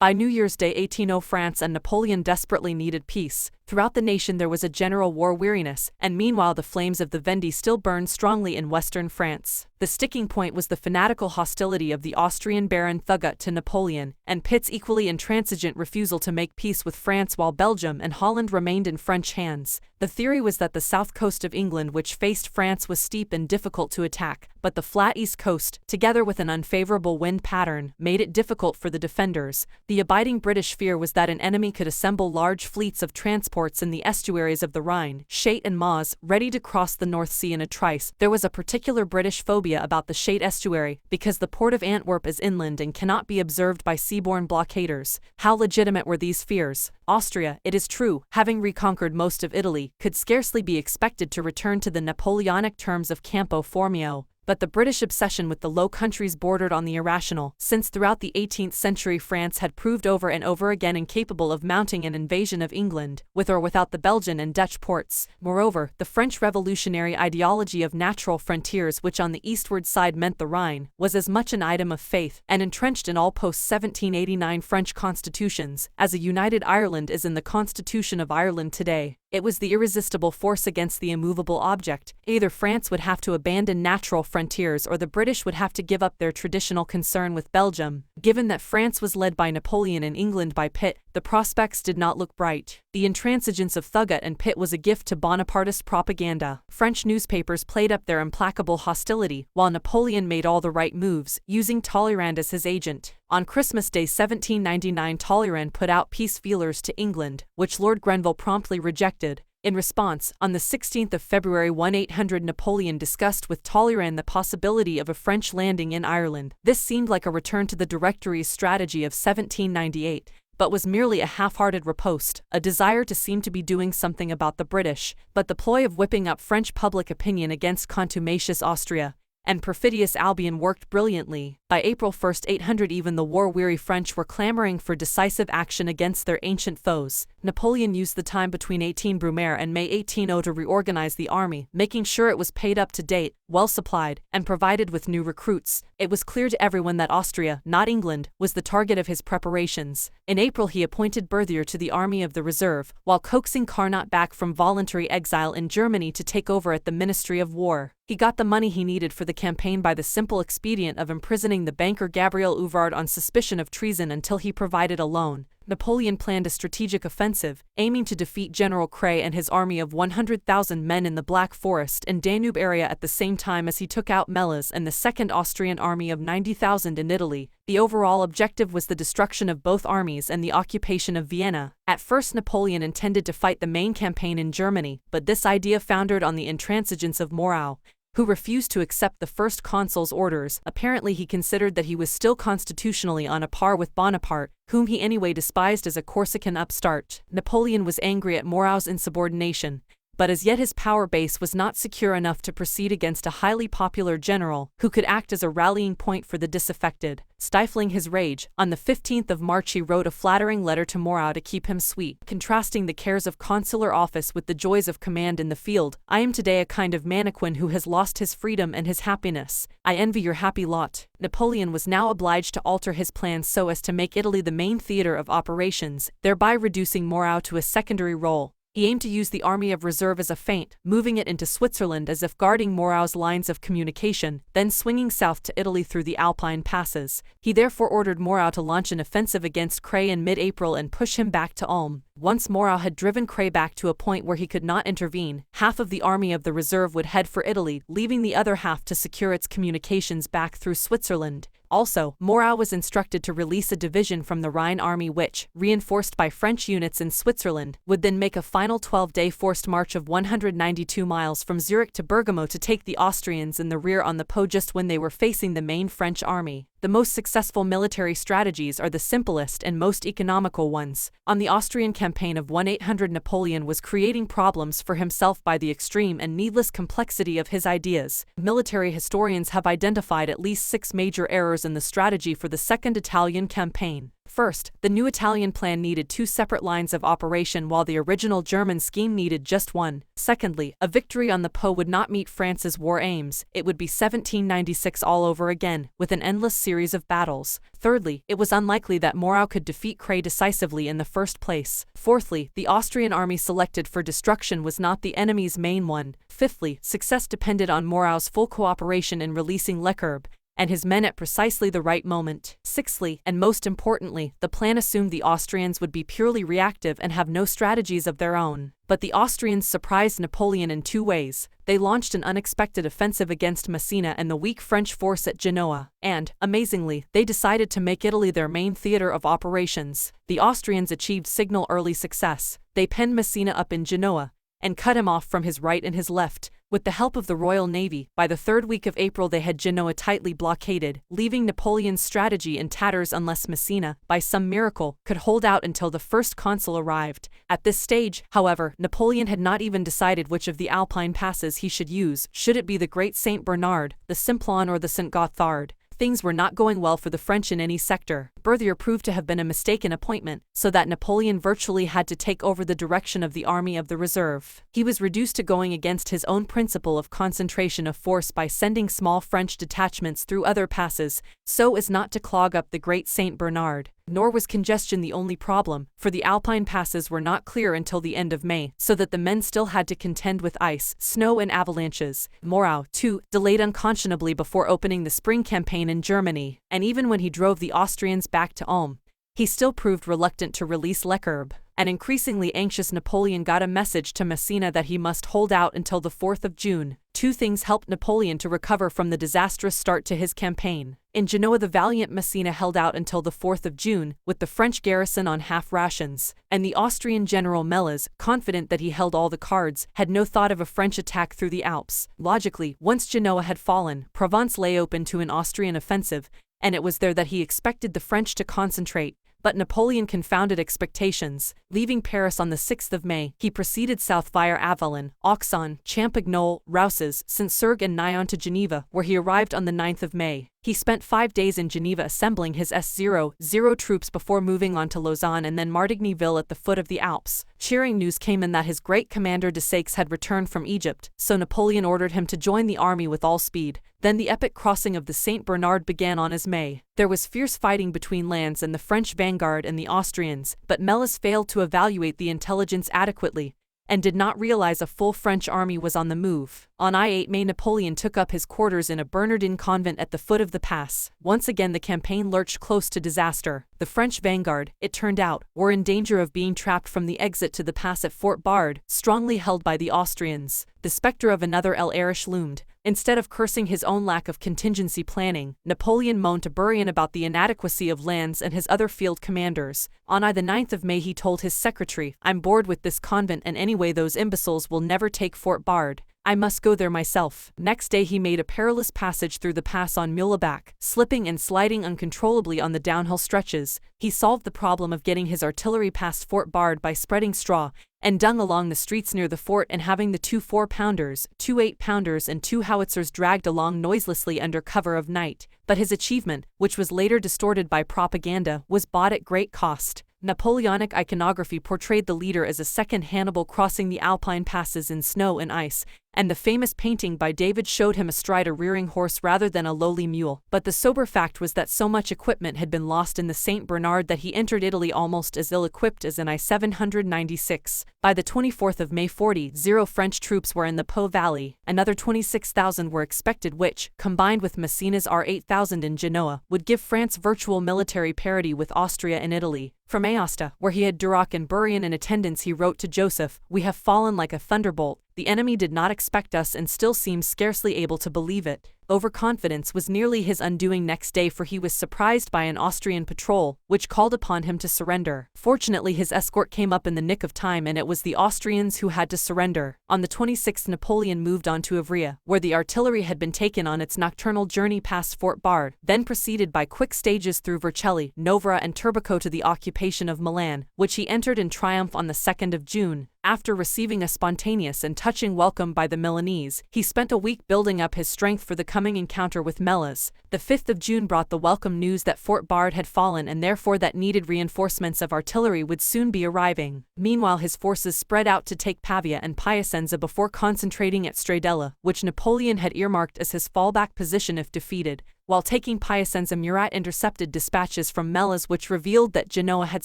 By New Year's Day 1800, France and Napoleon desperately needed peace. Throughout the nation there was a general war weariness, and meanwhile the flames of the Vendée still burned strongly in western France. The sticking point was the fanatical hostility of the Austrian Baron Thugut to Napoleon, and Pitt's equally intransigent refusal to make peace with France while Belgium and Holland remained in French hands. The theory was that the south coast of England, which faced France, was steep and difficult to attack, but the flat east coast, together with an unfavorable wind pattern, made it difficult for the defenders. The abiding British fear was that an enemy could assemble large fleets of transports in the estuaries of the Rhine, Scheldt and Maas, ready to cross the North Sea in a trice. There was a particular British phobia about the Scheldt estuary, because the port of Antwerp is inland and cannot be observed by seaborne blockaders. How legitimate were these fears? Austria, it is true, having reconquered most of Italy, could scarcely be expected to return to the Napoleonic terms of Campo Formio. But the British obsession with the Low Countries bordered on the irrational, since throughout the 18th century France had proved over and over again incapable of mounting an invasion of England, with or without the Belgian and Dutch ports. Moreover, the French revolutionary ideology of natural frontiers, which on the eastward side meant the Rhine, was as much an item of faith, and entrenched in all post-1789 French constitutions, as a united Ireland is in the Constitution of Ireland today. It was the irresistible force against the immovable object. Either France would have to abandon natural frontiers or the British would have to give up their traditional concern with Belgium. Given that France was led by Napoleon and England by Pitt, the prospects did not look bright. The intransigence of Thugut and Pitt was a gift to Bonapartist propaganda. French newspapers played up their implacable hostility, while Napoleon made all the right moves, using Talleyrand as his agent. On Christmas Day 1799, Talleyrand put out peace feelers to England, which Lord Grenville promptly rejected. In response, on the 16th of February 1800, Napoleon discussed with Talleyrand the possibility of a French landing in Ireland. This seemed like a return to the Directory's strategy of 1798, but was merely a half-hearted riposte, a desire to seem to be doing something about the British, but the ploy of whipping up French public opinion against contumacious Austria and perfidious Albion worked brilliantly. By April 1, 1800, even the war-weary French were clamoring for decisive action against their ancient foes. Napoleon used the time between 18 Brumaire and May 1800 to reorganize the army, making sure it was paid up to date, well supplied, and provided with new recruits. It was clear to everyone that Austria, not England, was the target of his preparations. In April he appointed Berthier to the Army of the Reserve, while coaxing Carnot back from voluntary exile in Germany to take over at the Ministry of War. He got the money he needed for the campaign by the simple expedient of imprisoning the banker Gabriel Ouvrard on suspicion of treason until he provided a loan. Napoleon planned a strategic offensive, aiming to defeat General Kray and his army of 100,000 men in the Black Forest and Danube area at the same time as he took out Melas and the Second Austrian Army of 90,000 in Italy. The overall objective was the destruction of both armies and the occupation of Vienna. At first Napoleon intended to fight the main campaign in Germany, but this idea foundered on the intransigence of Moreau, who refused to accept the first consul's orders. Apparently he considered that he was still constitutionally on a par with Bonaparte, whom he anyway despised as a Corsican upstart. Napoleon was angry at Moreau's insubordination, but as yet his power base was not secure enough to proceed against a highly popular general who could act as a rallying point for the disaffected. Stifling his rage, on the 15th of March he wrote a flattering letter to Moreau to keep him sweet, contrasting the cares of consular office with the joys of command in the field. I am today a kind of mannequin who has lost his freedom and his happiness. I envy your happy lot. Napoleon was now obliged to alter his plans so as to make Italy the main theater of operations, thereby reducing Moreau to a secondary role. He aimed to use the Army of Reserve as a feint, moving it into Switzerland as if guarding Moreau's lines of communication, then swinging south to Italy through the Alpine passes. He therefore ordered Moreau to launch an offensive against Kray in mid-April and push him back to Ulm. Once Moreau had driven Kray back to a point where he could not intervene, half of the Army of the Reserve would head for Italy, leaving the other half to secure its communications back through Switzerland. Also, Moreau was instructed to release a division from the Rhine army which, reinforced by French units in Switzerland, would then make a final 12-day forced march of 192 miles from Zurich to Bergamo to take the Austrians in the rear on the Po just when they were facing the main French army. The most successful military strategies are the simplest and most economical ones. On the Austrian campaign of 1800, Napoleon was creating problems for himself by the extreme and needless complexity of his ideas. Military historians have identified at least 6 major errors in the strategy for the Second Italian campaign. First, the new Italian plan needed two separate lines of operation while the original German scheme needed just one. Secondly, a victory on the Po would not meet France's war aims. It would be 1796 all over again, with an endless series of battles. Thirdly, it was unlikely that Moreau could defeat Kray decisively in the first place. Fourthly, the Austrian army selected for destruction was not the enemy's main one. Fifthly, success depended on Moreau's full cooperation in releasing Leclerc and his men at precisely the right moment. Sixthly, and most importantly, the plan assumed the Austrians would be purely reactive and have no strategies of their own. But the Austrians surprised Napoleon in two ways. They launched an unexpected offensive against Messina and the weak French force at Genoa, and, amazingly, they decided to make Italy their main theater of operations. The Austrians achieved signal early success. They penned Messina up in Genoa and cut him off from his right and his left. With the help of the Royal Navy, by the third week of April they had Genoa tightly blockaded, leaving Napoleon's strategy in tatters unless Messina, by some miracle, could hold out until the first consul arrived. At this stage, however, Napoleon had not even decided which of the Alpine passes he should use. Should it be the Great Saint Bernard, the Simplon or the St. Gothard? Things were not going well for the French in any sector. Berthier proved to have been a mistaken appointment, so that Napoleon virtually had to take over the direction of the Army of the Reserve. He was reduced to going against his own principle of concentration of force by sending small French detachments through other passes, so as not to clog up the Great Saint Bernard. Nor was congestion the only problem, for the Alpine passes were not clear until the end of May, so that the men still had to contend with ice, snow and avalanches. Moreau, too, delayed unconscionably before opening the spring campaign in Germany, and even when he drove the Austrians back to Ulm, he still proved reluctant to release Leclerc. An increasingly anxious Napoleon got a message to Messina that he must hold out until the 4th of June. Two things helped Napoleon to recover from the disastrous start to his campaign. In Genoa the valiant Messina held out until the 4th of June, with the French garrison on half rations, and the Austrian general Melas, confident that he held all the cards, had no thought of a French attack through the Alps. Logically, once Genoa had fallen, Provence lay open to an Austrian offensive, and it was there that he expected the French to concentrate. But Napoleon confounded expectations. Leaving Paris on the 6th of May, he proceeded south via Avallon, Auxonne, Champagnole, Rouses, Saint-Cergue and Nyon to Geneva, where he arrived on the 9th of May. He spent 5 days in Geneva assembling his S-00 troops before moving on to Lausanne and then Martignyville at the foot of the Alps. Cheering news came in that his great commander Desaix had returned from Egypt, so Napoleon ordered him to join the army with all speed. Then the epic crossing of the St. Bernard began on as May. There was fierce fighting between Lannes and the French vanguard and the Austrians, but Melas failed to evaluate the intelligence adequately, and did not realize a full French army was on the move. On I-8 May Napoleon took up his quarters in a Bernardin convent at the foot of the pass. Once again the campaign lurched close to disaster. The French vanguard, it turned out, were in danger of being trapped from the exit to the pass at Fort Bard, strongly held by the Austrians. The specter of another El Arish loomed. Instead of cursing his own lack of contingency planning, Napoleon moaned to Bourrienne about the inadequacy of Lannes and his other field commanders. On the 9th of May he told his secretary, "I'm bored with this convent and anyway those imbeciles will never take Fort Bard. I must go there myself." Next day he made a perilous passage through the pass on muleback, slipping and sliding uncontrollably on the downhill stretches. He solved the problem of getting his artillery past Fort Bard by spreading straw and dung along the streets near the fort and having the 2 4-pounders, 2 8-pounders and 2 howitzers dragged along noiselessly under cover of night. But his achievement, which was later distorted by propaganda, was bought at great cost. Napoleonic iconography portrayed the leader as a second Hannibal crossing the Alpine passes in snow and ice, and the famous painting by David showed him astride a rearing horse rather than a lowly mule. But the sober fact was that so much equipment had been lost in the St. Bernard that he entered Italy almost as ill-equipped as in I-796. By the 24th of May 40,000 French troops were in the Po Valley. Another 26,000 were expected which, combined with Messina's R-8000 in Genoa, would give France virtual military parity with Austria and Italy. From Aosta, where he had Duroc and Bourrienne in attendance, he wrote to Joseph, "We have fallen like a thunderbolt. The enemy did not expect us and still seems scarcely able to believe it." Overconfidence was nearly his undoing next day, for he was surprised by an Austrian patrol, which called upon him to surrender. Fortunately his escort came up in the nick of time and it was the Austrians who had to surrender. On the 26th Napoleon moved on to Ivrea, where the artillery had been taken on its nocturnal journey past Fort Bard, then proceeded by quick stages through Vercelli, Novara and Turbico to the occupation of Milan, which he entered in triumph on the 2nd of June. After receiving a spontaneous and touching welcome by the Milanese, he spent a week building up his strength for the coming encounter with Melas. The 5th of June brought the welcome news that Fort Bard had fallen and therefore that needed reinforcements of artillery would soon be arriving. Meanwhile, his forces spread out to take Pavia and Piacenza before concentrating at Stradella, which Napoleon had earmarked as his fallback position if defeated. While taking Piacenza, Murat intercepted dispatches from Melas which revealed that Genoa had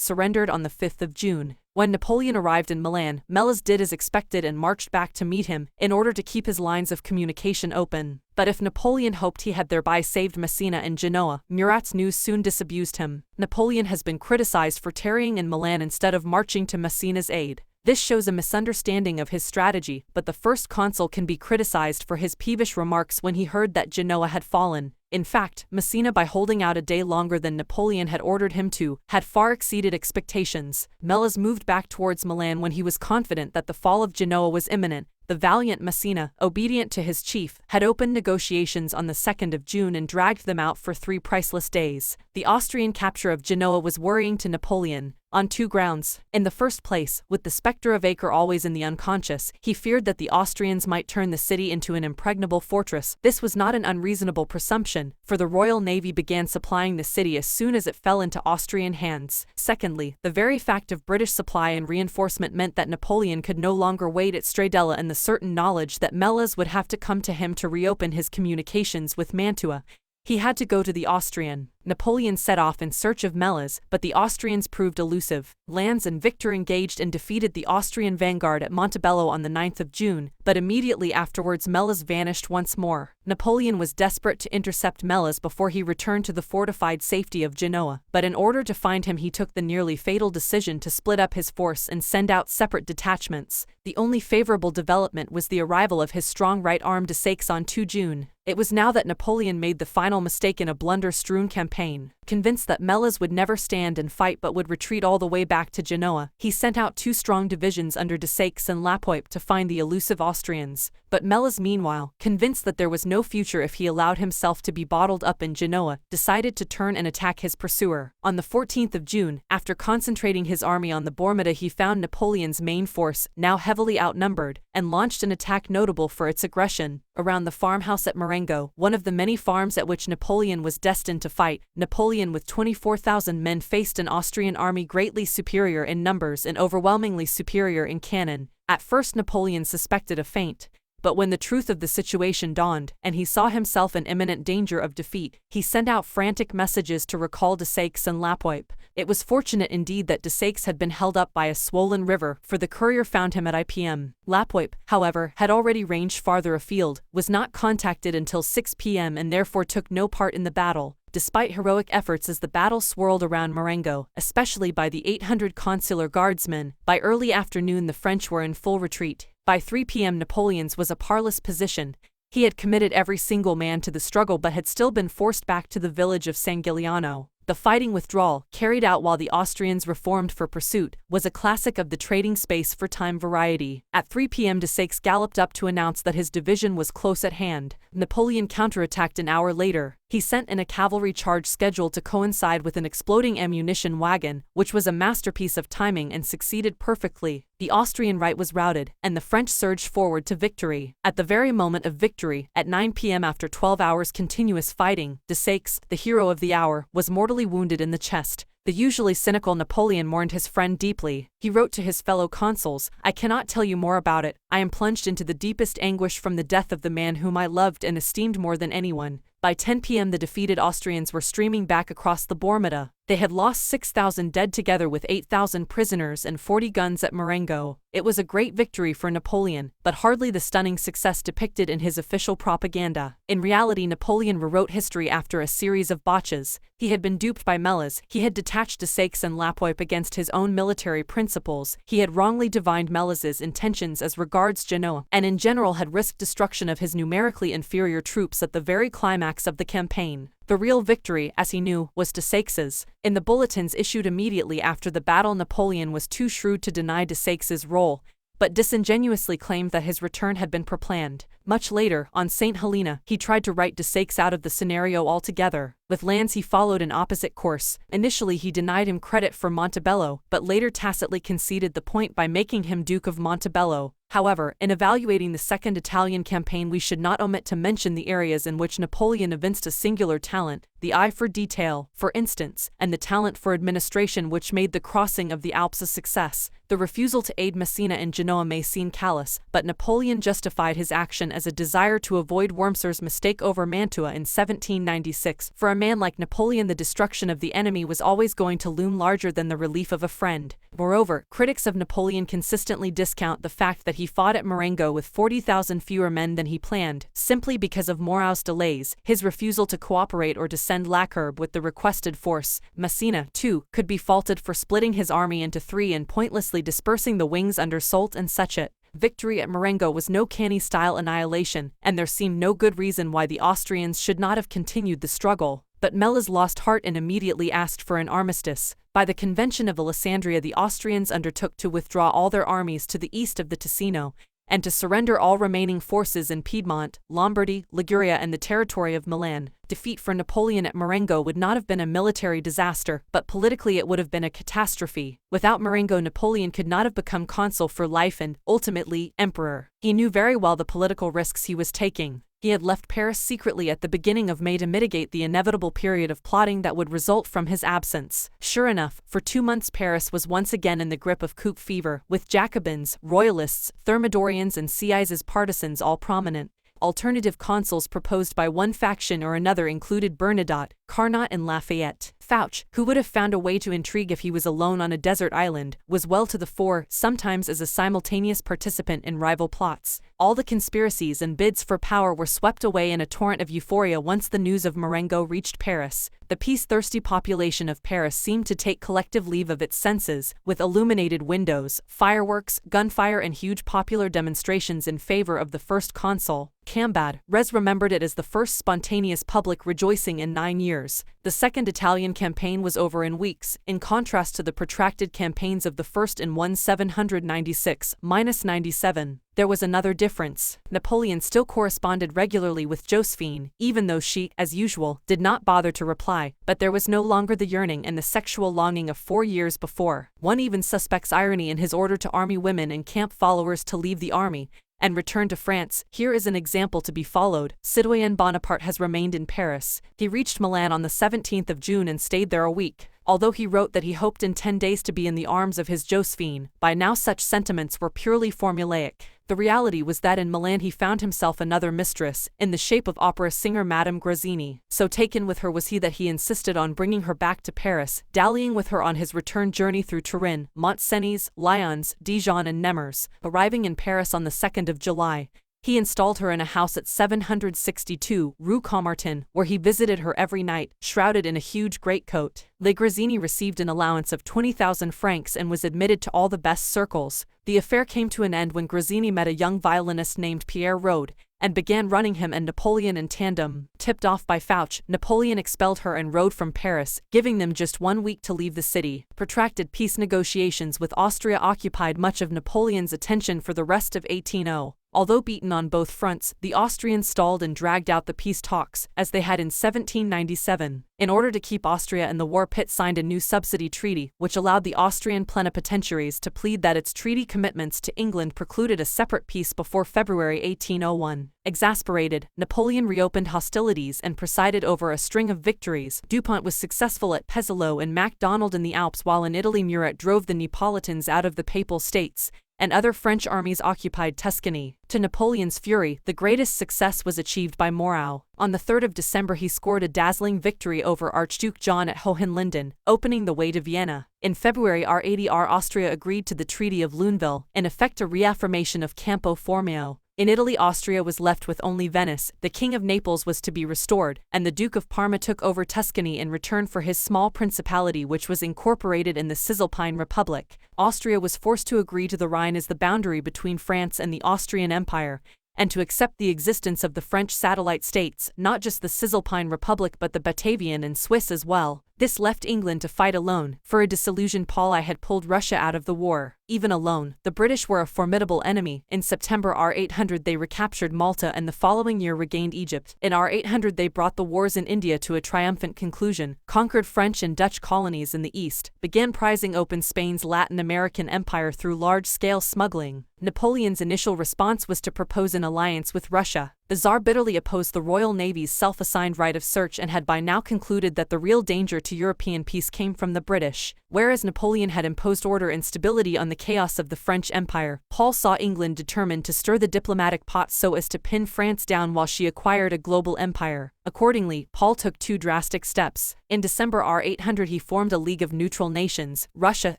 surrendered on the 5th of June. When Napoleon arrived in Milan, Melas did as expected and marched back to meet him, in order to keep his lines of communication open. But if Napoleon hoped he had thereby saved Messina and Genoa, Murat's news soon disabused him. Napoleon has been criticized for tarrying in Milan instead of marching to Messina's aid. This shows a misunderstanding of his strategy, but the first consul can be criticized for his peevish remarks when he heard that Genoa had fallen. In fact, Messina, by holding out a day longer than Napoleon had ordered him to, had far exceeded expectations. Melas moved back towards Milan when he was confident that the fall of Genoa was imminent. The valiant Messina, obedient to his chief, had opened negotiations on the 2nd of June and dragged them out for 3 priceless days. The Austrian capture of Genoa was worrying to Napoleon, on 2 grounds. In the first place, with the spectre of Acre always in the unconscious, he feared that the Austrians might turn the city into an impregnable fortress. This was not an unreasonable presumption, for the Royal Navy began supplying the city as soon as it fell into Austrian hands. Secondly, the very fact of British supply and reinforcement meant that Napoleon could no longer wait at Stradella, and the certain knowledge that Melas would have to come to him to reopen his communications with Mantua. He had to go to the Austrian. Napoleon set off in search of Melas, but the Austrians proved elusive. Lannes and Victor engaged and defeated the Austrian vanguard at Montebello on the 9th of June, but immediately afterwards Melas vanished once more. Napoleon was desperate to intercept Melas before he returned to the fortified safety of Genoa, but in order to find him he took the nearly fatal decision to split up his force and send out separate detachments. The only favorable development was the arrival of his strong right arm Desaix on 2 June. It was now that Napoleon made the final mistake in a blunder-strewn campaign. Convinced that Melas would never stand and fight but would retreat all the way back to Genoa, he sent out 2 strong divisions under Desaix and Lapoip to find the elusive Austrians. But Melas, meanwhile, convinced that there was no future if he allowed himself to be bottled up in Genoa, decided to turn and attack his pursuer. On the 14th of June, after concentrating his army on the Bormida, he found Napoleon's main force, now heavily outnumbered, and launched an attack notable for its aggression. Around the farmhouse at Marengo, one of the many farms at which Napoleon was destined to fight, Napoleon with 24,000 men faced an Austrian army greatly superior in numbers and overwhelmingly superior in cannon. At first Napoleon suspected a feint, but when the truth of the situation dawned, and he saw himself in imminent danger of defeat, he sent out frantic messages to recall Desaix and Lapoip. It was fortunate indeed that Desaix had been held up by a swollen river, for the courier found him at IPM. Lapoip, however, had already ranged farther afield, was not contacted until 6 p.m. and therefore took no part in the battle. Despite heroic efforts as the battle swirled around Marengo, especially by the 800 consular guardsmen, by early afternoon the French were in full retreat. By 3 p.m. Napoleon's was a parlous position. He had committed every single man to the struggle but had still been forced back to the village of San Giuliano. The fighting withdrawal, carried out while the Austrians reformed for pursuit, was a classic of the trading space for time variety. At 3 p.m. Desaix galloped up to announce that his division was close at hand. Napoleon counterattacked an hour later. He sent in a cavalry charge scheduled to coincide with an exploding ammunition wagon, which was a masterpiece of timing and succeeded perfectly. The Austrian right was routed, and the French surged forward to victory. At the very moment of victory, at 9 p.m. after 12 hours continuous fighting, Desaix, the hero of the hour, was mortally wounded in the chest. The usually cynical Napoleon mourned his friend deeply. He wrote to his fellow consuls, "I cannot tell you more about it. I am plunged into the deepest anguish from the death of the man whom I loved and esteemed more than anyone." By 10 p.m. the defeated Austrians were streaming back across the Bormida. They had lost 6,000 dead together with 8,000 prisoners and 40 guns at Marengo. It was a great victory for Napoleon, but hardly the stunning success depicted in his official propaganda. In reality, Napoleon rewrote history after a series of botches. He had been duped by Melas, he had detached Desaix and Lapoip against his own military principles, he had wrongly divined Melas's intentions as regards Genoa, and in general had risked destruction of his numerically inferior troops at the very climax of the campaign. The real victory, as he knew, was Desaix's. In the bulletins issued immediately after the battle, Napoleon was too shrewd to deny Desaix's role. but disingenuously claimed that his return had been preplanned. Much later, on St. Helena, he tried to write Desaix out of the scenario altogether. With Lannes he followed an opposite course. Initially he denied him credit for Montebello, but later tacitly conceded the point by making him Duke of Montebello. However, in evaluating the Second Italian Campaign we should not omit to mention the areas in which Napoleon evinced a singular talent, the eye for detail, for instance, and the talent for administration which made the crossing of the Alps a success. The refusal to aid Messina and Genoa may seem callous, but Napoleon justified his action as a desire to avoid Wurmser's mistake over Mantua in 1796. For a man like Napoleon, the destruction of the enemy was always going to loom larger than the relief of a friend. Moreover, critics of Napoleon consistently discount the fact that he fought at Marengo with 40,000 fewer men than he planned, simply because of Moreau's delays, his refusal to cooperate or to send Lacherbe with the requested force. Messina, too, could be faulted for splitting his army into three and pointlessly dispersing the wings under Soult and Suchet. Victory at Marengo was no canny-style annihilation, and there seemed no good reason why the Austrians should not have continued the struggle. But Melas lost heart and immediately asked for an armistice. By the Convention of Alessandria the Austrians undertook to withdraw all their armies to the east of the Ticino, and to surrender all remaining forces in Piedmont, Lombardy, Liguria and the territory of Milan. Defeat for Napoleon at Marengo would not have been a military disaster, but politically it would have been a catastrophe. Without Marengo, Napoleon could not have become consul for life and, ultimately, emperor. He knew very well the political risks he was taking. He had left Paris secretly at the beginning of May to mitigate the inevitable period of plotting that would result from his absence. Sure enough, for 2 months Paris was once again in the grip of coup fever, with Jacobins, Royalists, Thermidorians and Sieyes' partisans all prominent. Alternative consuls proposed by one faction or another included Bernadotte, Carnot and Lafayette. Fouch, who would have found a way to intrigue if he was alone on a desert island, was well to the fore, sometimes as a simultaneous participant in rival plots. All the conspiracies and bids for power were swept away in a torrent of euphoria once the news of Marengo reached Paris. The peace-thirsty population of Paris seemed to take collective leave of its senses, with illuminated windows, fireworks, gunfire and huge popular demonstrations in favor of the first consul. Cambad, Res remembered it as the first spontaneous public rejoicing in 9 years. The Second Italian Campaign was over in weeks, in contrast to the protracted campaigns of the first in 1796–97. There was another difference. Napoleon still corresponded regularly with Josephine, even though she, as usual, did not bother to reply, but there was no longer the yearning and the sexual longing of 4 years before. One even suspects irony in his order to army women and camp followers to leave the army and return to France. Here is an example to be followed. Citoyen Bonaparte has remained in Paris. He reached Milan on the 17th of June and stayed there a week. Although he wrote that he hoped in 10 days to be in the arms of his Josephine, by now such sentiments were purely formulaic. The reality was that in Milan he found himself another mistress, in the shape of opera singer Madame Grazzini. So taken with her was he that he insisted on bringing her back to Paris, dallying with her on his return journey through Turin, Mont-Cenis, Lyons, Dijon and Nemours. Arriving in Paris on the 2nd of July, he installed her in a house at 762 Rue Caumartin, where he visited her every night, shrouded in a huge greatcoat. Le Grazzini received an allowance of 20,000 francs and was admitted to all the best circles. The affair came to an end when Grazzini met a young violinist named Pierre Rode, and began running him and Napoleon in tandem. Tipped off by Fouch, Napoleon expelled her and Rode from Paris, giving them just 1 week to leave the city. Protracted peace negotiations with Austria occupied much of Napoleon's attention for the rest of 1800. Although beaten on both fronts, the Austrians stalled and dragged out the peace talks, as they had in 1797. In order to keep Austria in the war, Pitt signed a new subsidy treaty, which allowed the Austrian plenipotentiaries to plead that its treaty commitments to England precluded a separate peace before February 1801. Exasperated, Napoleon reopened hostilities and presided over a string of victories. Dupont was successful at Pezzolo and MacDonald in the Alps, while in Italy Murat drove the Neapolitans out of the Papal States, and other French armies occupied Tuscany. To Napoleon's fury, the greatest success was achieved by Moreau. On the 3rd of December he scored a dazzling victory over Archduke John at Hohenlinden, opening the way to Vienna. In February Austria agreed to the Treaty of Luneville, in effect a reaffirmation of Campo Formio. In Italy, Austria was left with only Venice, the King of Naples was to be restored, and the Duke of Parma took over Tuscany in return for his small principality, which was incorporated in the Cisalpine Republic. Austria was forced to agree to the Rhine as the boundary between France and the Austrian Empire, and to accept the existence of the French satellite states, not just the Cisalpine Republic but the Batavian and Swiss as well. This left England to fight alone, for a disillusioned Paul I had pulled Russia out of the war. Even alone, the British were a formidable enemy. In September R800 they recaptured Malta and the following year regained Egypt. In R800 they brought the wars in India to a triumphant conclusion, conquered French and Dutch colonies in the east, began prizing open Spain's Latin American empire through large-scale smuggling. Napoleon's initial response was to propose an alliance with Russia. The Tsar bitterly opposed the Royal Navy's self-assigned right of search and had by now concluded that the real danger to European peace came from the British. Whereas Napoleon had imposed order and stability on the chaos of the French Empire, Paul saw England determined to stir the diplomatic pot so as to pin France down while she acquired a global empire. Accordingly, Paul took two drastic steps. In December R800 he formed a league of neutral nations, Russia,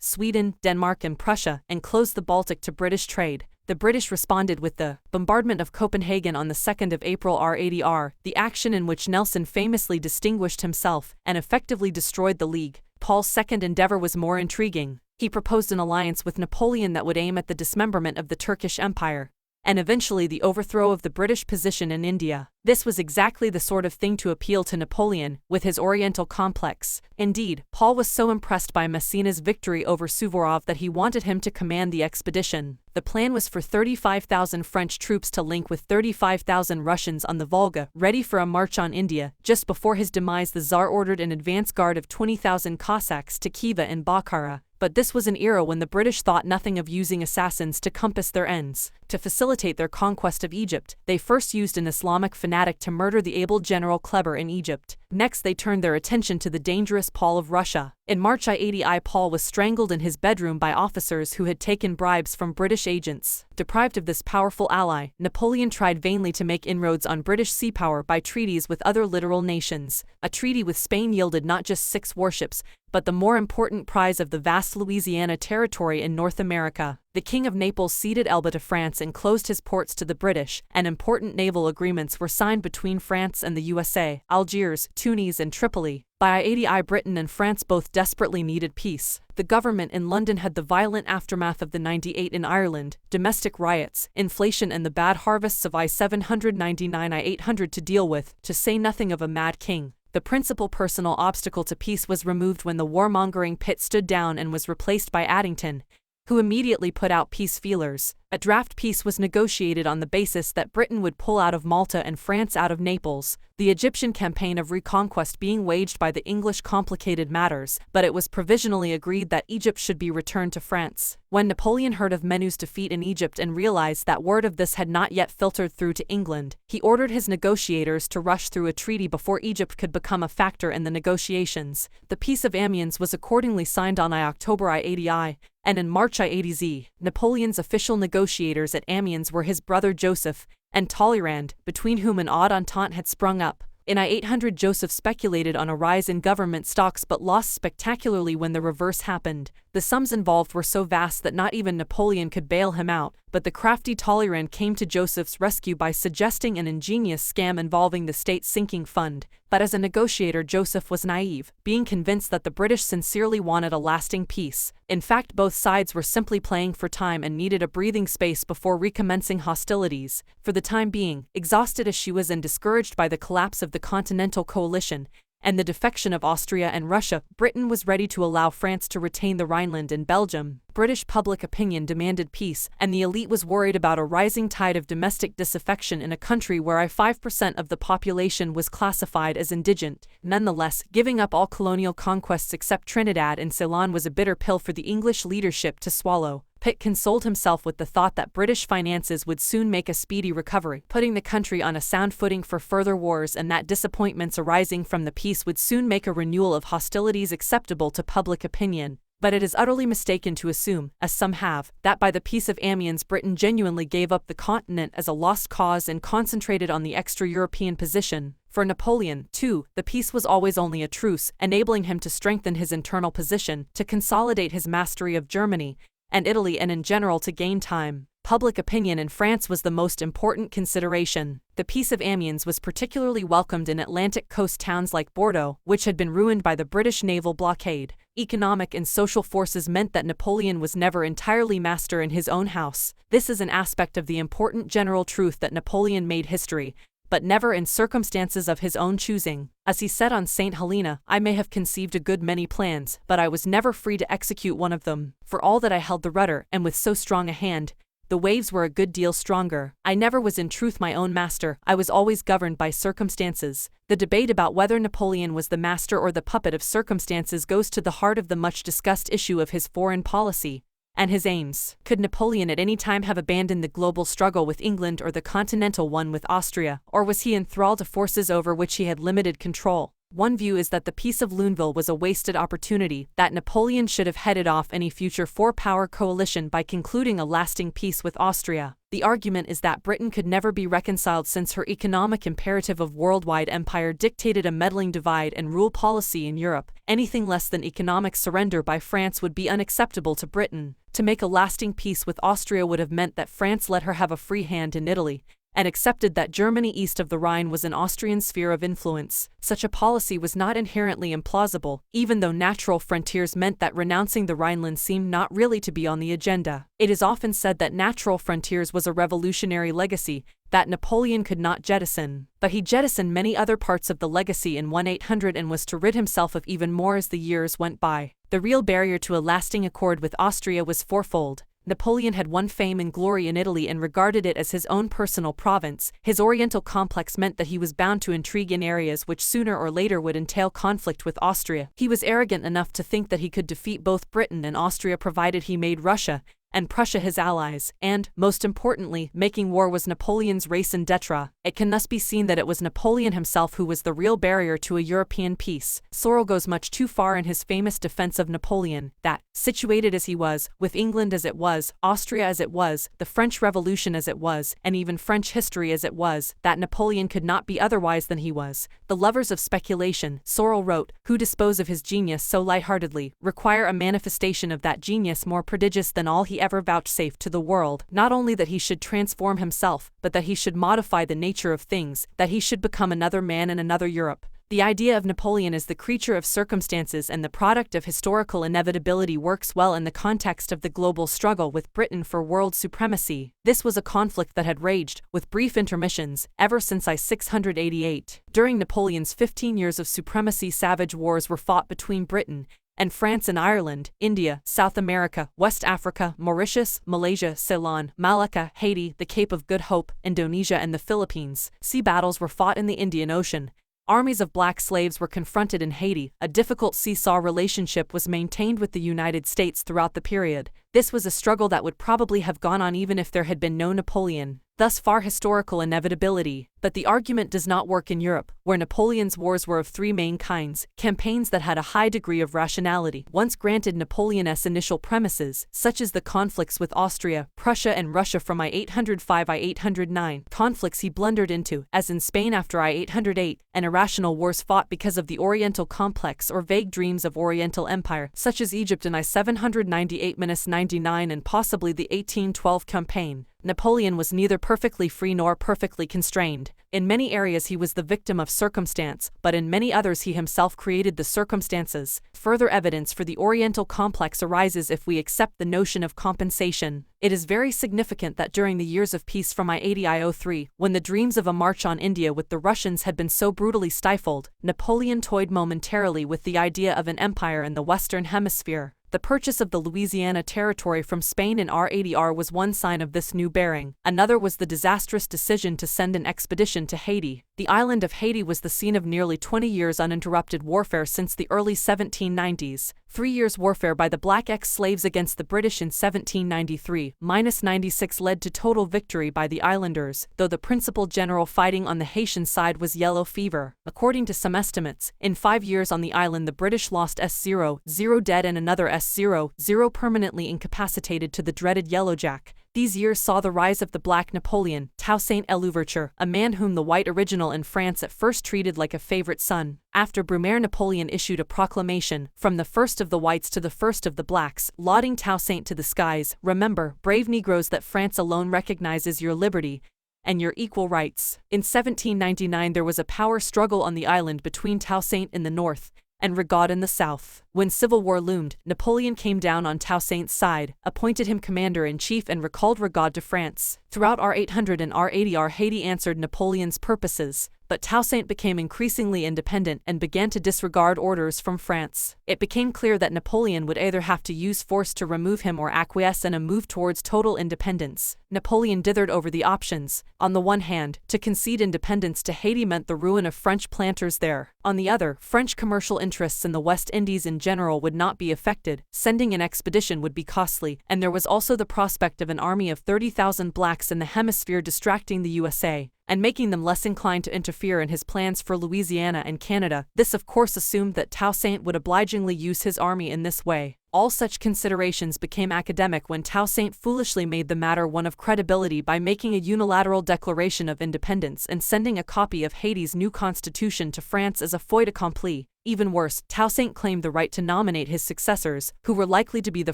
Sweden, Denmark and Prussia, and closed the Baltic to British trade. The British responded with the bombardment of Copenhagen on the 2nd of April R80R, the action in which Nelson famously distinguished himself and effectively destroyed the League. Paul's second endeavor was more intriguing. He proposed an alliance with Napoleon that would aim at the dismemberment of the Turkish Empire, and eventually the overthrow of the British position in India. This was exactly the sort of thing to appeal to Napoleon, with his Oriental complex. Indeed, Paul was so impressed by Massena's victory over Suvorov that he wanted him to command the expedition. The plan was for 35,000 French troops to link with 35,000 Russians on the Volga, ready for a march on India. Just before his demise the Tsar ordered an advance guard of 20,000 Cossacks to Khiva and Bokhara. But this was an era when the British thought nothing of using assassins to compass their ends. To facilitate their conquest of Egypt, they first used an Islamic fanatic to murder the able General Kleber in Egypt. Next they turned their attention to the dangerous Paul of Russia. In March I-80 Paul was strangled in his bedroom by officers who had taken bribes from British agents. Deprived of this powerful ally, Napoleon tried vainly to make inroads on British sea power by treaties with other littoral nations. A treaty with Spain yielded not just 6 warships, but the more important prize of the vast Louisiana territory in North America. The King of Naples ceded Elba to France and closed his ports to the British, and important naval agreements were signed between France and the USA, Algiers, Tunis and Tripoli. By I-80 Britain and France both desperately needed peace. The government in London had the violent aftermath of the 98 in Ireland, domestic riots, inflation and the bad harvests of I-799 I-800 to deal with, to say nothing of a mad king. The principal personal obstacle to peace was removed when the warmongering Pitt stood down and was replaced by Addington, who immediately put out peace feelers. A draft peace was negotiated on the basis that Britain would pull out of Malta and France out of Naples. The Egyptian campaign of reconquest being waged by the English complicated matters, but it was provisionally agreed that Egypt should be returned to France. When Napoleon heard of Menu's defeat in Egypt and realized that word of this had not yet filtered through to England, he ordered his negotiators to rush through a treaty before Egypt could become a factor in the negotiations. The Peace of Amiens was accordingly signed on October I-80I, and in March I-80Z, Napoleon's official negotiators at Amiens were his brother Joseph and Talleyrand, between whom an odd entente had sprung up. In I-800 Joseph speculated on a rise in government stocks but lost spectacularly when the reverse happened. The sums involved were so vast that not even Napoleon could bail him out, but the crafty Talleyrand came to Joseph's rescue by suggesting an ingenious scam involving the state sinking fund. But as a negotiator Joseph was naive, being convinced that the British sincerely wanted a lasting peace. In fact, both sides were simply playing for time and needed a breathing space before recommencing hostilities. For the time being, exhausted as she was and discouraged by the collapse of the Continental Coalition, and the defection of Austria and Russia, Britain was ready to allow France to retain the Rhineland and Belgium. British public opinion demanded peace, and the elite was worried about a rising tide of domestic disaffection in a country where 5% of the population was classified as indigent. Nonetheless, giving up all colonial conquests except Trinidad and Ceylon was a bitter pill for the English leadership to swallow. Pitt consoled himself with the thought that British finances would soon make a speedy recovery, putting the country on a sound footing for further wars, and that disappointments arising from the peace would soon make a renewal of hostilities acceptable to public opinion. But it is utterly mistaken to assume, as some have, that by the Peace of Amiens Britain genuinely gave up the continent as a lost cause and concentrated on the extra-European position. For Napoleon, too, the peace was always only a truce, enabling him to strengthen his internal position, to consolidate his mastery of Germany and Italy, and in general to gain time. Public opinion in France was the most important consideration. The Peace of Amiens was particularly welcomed in Atlantic coast towns like Bordeaux, which had been ruined by the British naval blockade. Economic and social forces meant that Napoleon was never entirely master in his own house. This is an aspect of the important general truth that Napoleon made history, but never in circumstances of his own choosing. As he said on St. Helena, I may have conceived a good many plans, but I was never free to execute one of them. For all that I held the rudder, and with so strong a hand, the waves were a good deal stronger. I never was in truth my own master, I was always governed by circumstances. The debate about whether Napoleon was the master or the puppet of circumstances goes to the heart of the much-discussed issue of his foreign policy and his aims. Could Napoleon at any time have abandoned the global struggle with England or the continental one with Austria, or was he enthralled to forces over which he had limited control? One view is that the Peace of Luneville was a wasted opportunity, that Napoleon should have headed off any future four-power coalition by concluding a lasting peace with Austria. The argument is that Britain could never be reconciled since her economic imperative of worldwide empire dictated a meddling divide and rule policy in Europe. Anything less than economic surrender by France would be unacceptable to Britain. To make a lasting peace with Austria would have meant that France let her have a free hand in Italy, and accepted that Germany east of the Rhine was an Austrian sphere of influence. Such a policy was not inherently implausible, even though natural frontiers meant that renouncing the Rhineland seemed not really to be on the agenda. It is often said that natural frontiers was a revolutionary legacy that Napoleon could not jettison, but he jettisoned many other parts of the legacy in 1800 and was to rid himself of even more as the years went by. The real barrier to a lasting accord with Austria was fourfold. Napoleon had won fame and glory in Italy and regarded it as his own personal province. His Oriental complex meant that he was bound to intrigue in areas which sooner or later would entail conflict with Austria. He was arrogant enough to think that he could defeat both Britain and Austria provided he made Russia and Prussia his allies, and, most importantly, making war was Napoleon's raison d'etre. It can thus be seen that it was Napoleon himself who was the real barrier to a European peace. Sorel goes much too far in his famous defense of Napoleon, that, situated as he was, with England as it was, Austria as it was, the French Revolution as it was, and even French history as it was, that Napoleon could not be otherwise than he was. The lovers of speculation, Sorel wrote, who dispose of his genius so lightheartedly, require a manifestation of that genius more prodigious than all he ever vouchsafed to the world, not only that he should transform himself, but that he should modify the nature of things, that he should become another man and another Europe. The idea of Napoleon as the creature of circumstances and the product of historical inevitability works well in the context of the global struggle with Britain for world supremacy. This was a conflict that had raged, with brief intermissions, ever since 688. During Napoleon's 15 years of supremacy, savage wars were fought between Britain and France and Ireland, India, South America, West Africa, Mauritius, Malaysia, Ceylon, Malacca, Haiti, the Cape of Good Hope, Indonesia and the Philippines. Sea battles were fought in the Indian Ocean. Armies of black slaves were confronted in Haiti. A difficult seesaw relationship was maintained with the United States throughout the period. This was a struggle that would probably have gone on even if there had been no Napoleon. Thus far historical inevitability, but the argument does not work in Europe, where Napoleon's wars were of three main kinds: campaigns that had a high degree of rationality. Once granted Napoleon's initial premises, such as the conflicts with Austria, Prussia and Russia from I-805–I-809, conflicts he blundered into, as in Spain after I-808, and irrational wars fought because of the Oriental complex or vague dreams of Oriental empire, such as Egypt in I-798–99 and possibly the 1812 campaign. Napoleon was neither perfectly free nor perfectly constrained. In many areas he was the victim of circumstance, but in many others he himself created the circumstances. Further evidence for the Oriental complex arises if we accept the notion of compensation. It is very significant that during the years of peace from I-80–I-03, when the dreams of a march on India with the Russians had been so brutally stifled, Napoleon toyed momentarily with the idea of an empire in the Western Hemisphere. The purchase of the Louisiana Territory from Spain in R-80R was one sign of this new bearing. Another was the disastrous decision to send an expedition to Haiti. The island of Haiti was the scene of nearly 20 years uninterrupted warfare since the early 1790s. 3 years' warfare by the black ex-slaves against the British in 1793–96 led to total victory by the islanders, though the principal general fighting on the Haitian side was yellow fever. According to some estimates, in 5 years on the island the British lost S0 dead and another S0 permanently incapacitated to the dreaded Yellowjack. These years saw the rise of the Black Napoleon, Toussaint L'Ouverture, a man whom the white original in France at first treated like a favorite son. After Brumaire, Napoleon issued a proclamation, from the first of the whites to the first of the blacks, lauding Toussaint to the skies. Remember, brave Negroes, that France alone recognizes your liberty and your equal rights. In 1799 there was a power struggle on the island between Toussaint in the north and Rigaud in the south. When civil war loomed, Napoleon came down on Toussaint's side, appointed him commander-in-chief and recalled Rigaud to France. Throughout R800 and R80 Haiti answered Napoleon's purposes, but Toussaint became increasingly independent and began to disregard orders from France. It became clear that Napoleon would either have to use force to remove him or acquiesce in a move towards total independence. Napoleon dithered over the options. On the one hand, to concede independence to Haiti meant the ruin of French planters there. On the other, French commercial interests in the West Indies in general would not be affected, sending an expedition would be costly, and there was also the prospect of an army of 30,000 blacks in the hemisphere distracting the USA, and making them less inclined to interfere in his plans for Louisiana and Canada. This of course assumed that Toussaint would obligingly use his army in this way. All such considerations became academic when Toussaint foolishly made the matter one of credibility by making a unilateral declaration of independence and sending a copy of Haiti's new constitution to France as a fait accompli. Even worse, Toussaint claimed the right to nominate his successors, who were likely to be the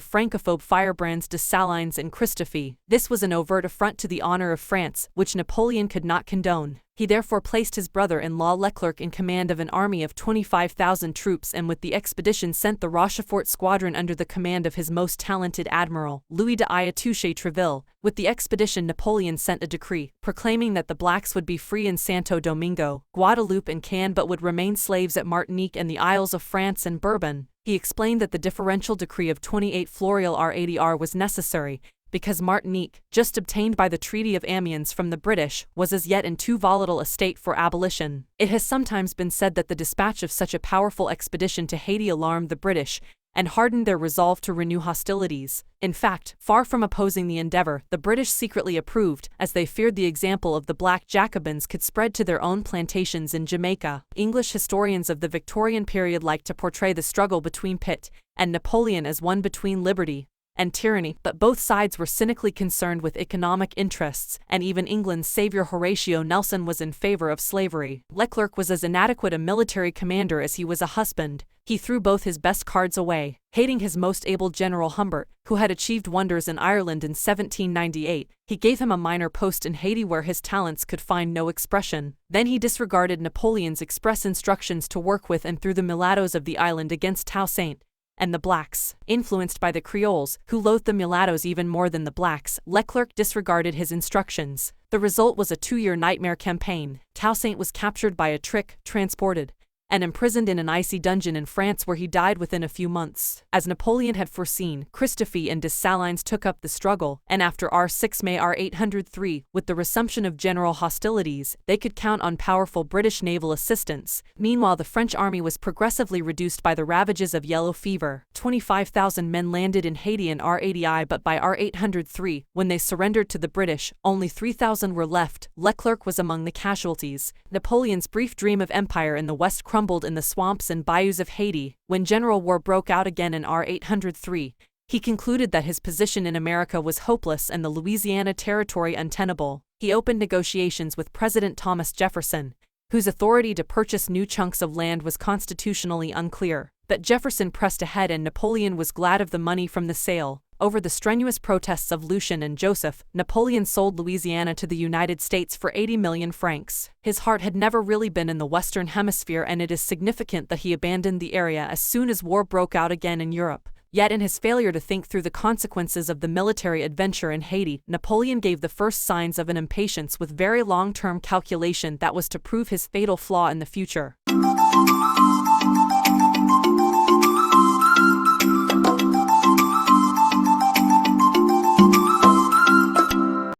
Francophobe firebrands Dessalines and Christophe. This was an overt affront to the honor of France, which Napoleon could not condone. He therefore placed his brother-in-law Leclerc in command of an army of 25,000 troops and with the expedition sent the Rochefort squadron under the command of his most talented admiral, Louis de Ayatouche-Treville. With the expedition, Napoleon sent a decree, proclaiming that the blacks would be free in Santo Domingo, Guadeloupe and Cannes but would remain slaves at Martinique and the Isles of France and Bourbon. He explained that the differential decree of 28 Floreal R80R was necessary, because Martinique, just obtained by the Treaty of Amiens from the British, was as yet in too volatile a state for abolition. It has sometimes been said that the dispatch of such a powerful expedition to Haiti alarmed the British, and hardened their resolve to renew hostilities. In fact, far from opposing the endeavor, the British secretly approved, as they feared the example of the Black Jacobins could spread to their own plantations in Jamaica. English historians of the Victorian period like to portray the struggle between Pitt and Napoleon as one between liberty and tyranny, but both sides were cynically concerned with economic interests, and even England's savior Horatio Nelson was in favor of slavery. Leclerc was as inadequate a military commander as he was a husband. He threw both his best cards away. Hating his most able general Humbert, who had achieved wonders in Ireland in 1798, he gave him a minor post in Haiti where his talents could find no expression. Then he disregarded Napoleon's express instructions to work with and through the mulattoes of the island against Toussaint and the blacks. Influenced by the Creoles, who loathed the mulattoes even more than the blacks, Leclerc disregarded his instructions. The result was a 2-year nightmare campaign. Toussaint was captured by a trick, transported, and imprisoned in an icy dungeon in France where he died within a few months. As Napoleon had foreseen, Christophe and Dessalines took up the struggle, and after R6 May R803, with the resumption of general hostilities, they could count on powerful British naval assistance. Meanwhile, the French army was progressively reduced by the ravages of yellow fever. 25,000 men landed in Haiti in R80I, but by R803, when they surrendered to the British, only 3,000 were left. Leclerc was among the casualties. Napoleon's brief dream of empire in the West crumbled in the swamps and bayous of Haiti. When general war broke out again in R803, he concluded that his position in America was hopeless and the Louisiana Territory untenable. He opened negotiations with President Thomas Jefferson, whose authority to purchase new chunks of land was constitutionally unclear. But Jefferson pressed ahead and Napoleon was glad of the money from the sale. Over the strenuous protests of Lucien and Joseph, Napoleon sold Louisiana to the United States for 80 million francs. His heart had never really been in the Western Hemisphere, and it is significant that he abandoned the area as soon as war broke out again in Europe. Yet in his failure to think through the consequences of the military adventure in Haiti, Napoleon gave the first signs of an impatience with very long-term calculation that was to prove his fatal flaw in the future.